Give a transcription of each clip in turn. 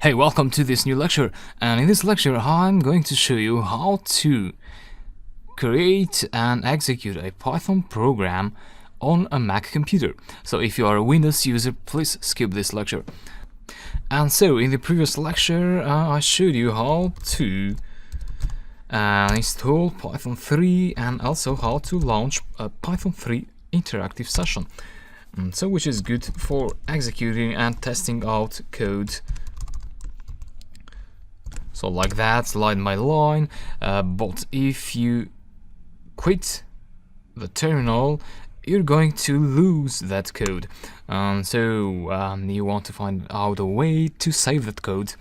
Hey, welcome to this new lecture, and in this lecture I'm going to show you how to create and execute a Python program on a Mac computer. So if you are a Windows user, please skip this lecture. And so in the previous lecture I showed you how to install Python 3 and also how to launch a Python 3 interactive session, so which is good for executing and testing out code. So like that, line by line, but if you quit the terminal, you're going to lose that code. You want to find out a way to save that code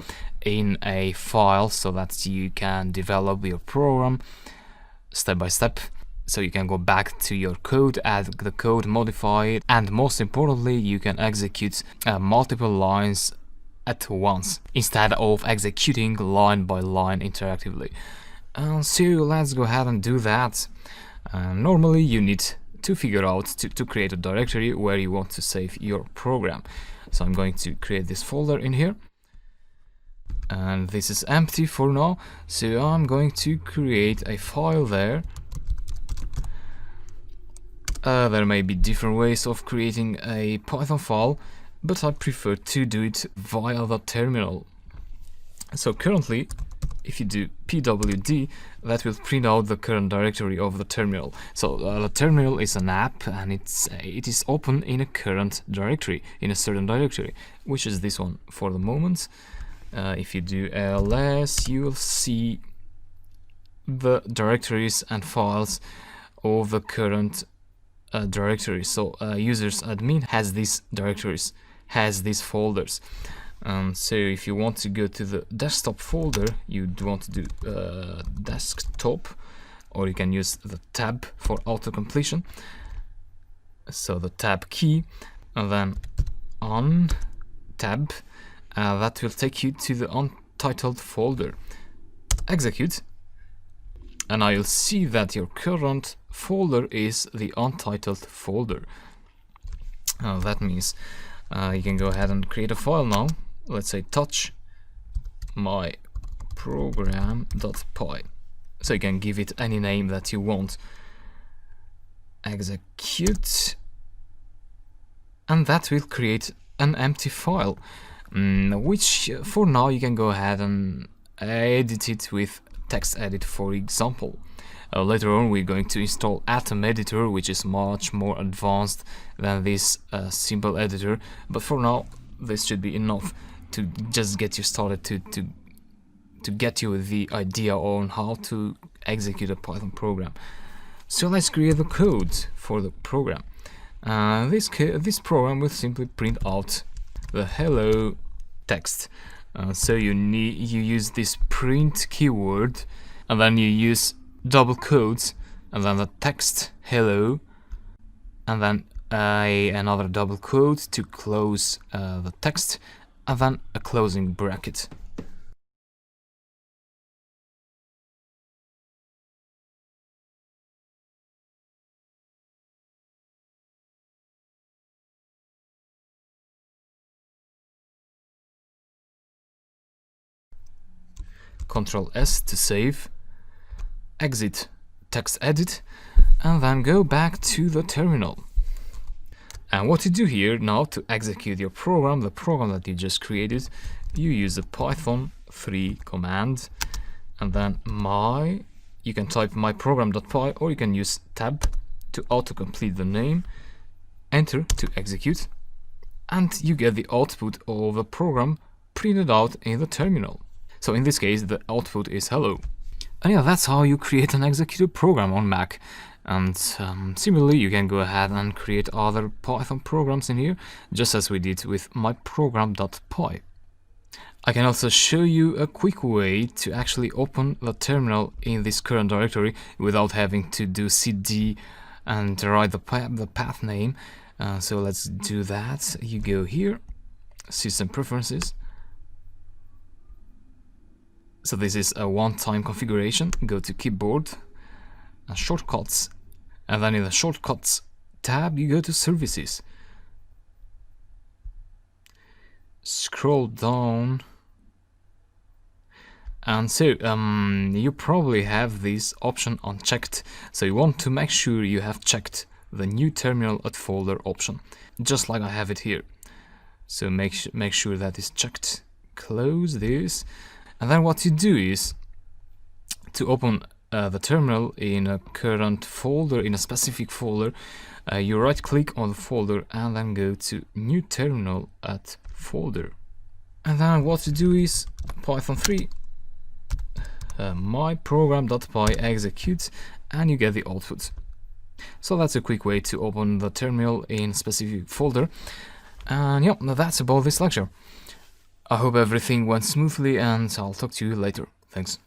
in a file so that you can develop your program step by step. So you can go back to your code, add the code, modify it, and most importantly, you can execute multiple lines at once instead of executing line by line interactively. So let's go ahead and do that. Normally you need to figure out to create a directory where you want to save your program. So I'm going to create this folder in here, and this is empty for now, so I'm going to create a file there. There may be different ways of creating a Python file, but I prefer to do it via the terminal. So currently, if you do pwd, that will print out the current directory of the terminal. So the terminal is an app, and it is open in a current directory, in a certain directory, which is this one for the moment. If you do ls, you will see the directories and files of the current directory. So users admin has these directories, has these folders. So if you want to go to the desktop folder, you'd want to do desktop, or you can use the tab for auto completion. So the tab key, and then on tab, that will take you to the untitled folder. Execute, and now you'll see that your current folder is the untitled folder. That means you can go ahead and create a file now. Let's say touch my program.py. So you can give it any name that you want. Execute, and that will create an empty file, which for now you can go ahead and edit it with TextEdit, for example. Later on we're going to install Atom Editor, which is much more advanced than this simple editor, but for now this should be enough to just get you started, to get you the idea on how to execute a Python program. So let's create the code for the program. This program will simply print out the hello text. So you use this print keyword, and then you use double quotes, and then the text hello, and then another double quote to close the text, and then a closing bracket. Ctrl S to save, exit TextEdit, and then go back to the terminal. And what you do here now to execute your program, the program that you just created, you use the Python 3 command, and then you can type myprogram.py, or you can use tab to autocomplete the name, enter to execute, and you get the output of the program printed out in the terminal. So in this case the output is hello. And yeah, that's how you create an executed program on Mac. And similarly, you can go ahead and create other Python programs in here, just as we did with myprogram.py. I can also show you a quick way to actually open the terminal in this current directory without having to do cd and write the path name. So let's do that. You go here, System Preferences. So this is a one-time configuration. Go to Keyboard, Shortcuts, and then in the Shortcuts tab you go to Services. Scroll down And so you probably have this option unchecked, so you want to make sure you have checked the new terminal at folder option, just like I have it here. So make sure that is checked. Close this, and then what you do is to open the terminal in a current folder, in a specific folder, you right click on the folder and then go to new terminal at folder. And then what you do is Python 3 myprogram.py execute, and you get the output. So that's a quick way to open the terminal in a specific folder. And yeah, that's about this lecture. I hope everything went smoothly, and I'll talk to you later. Thanks.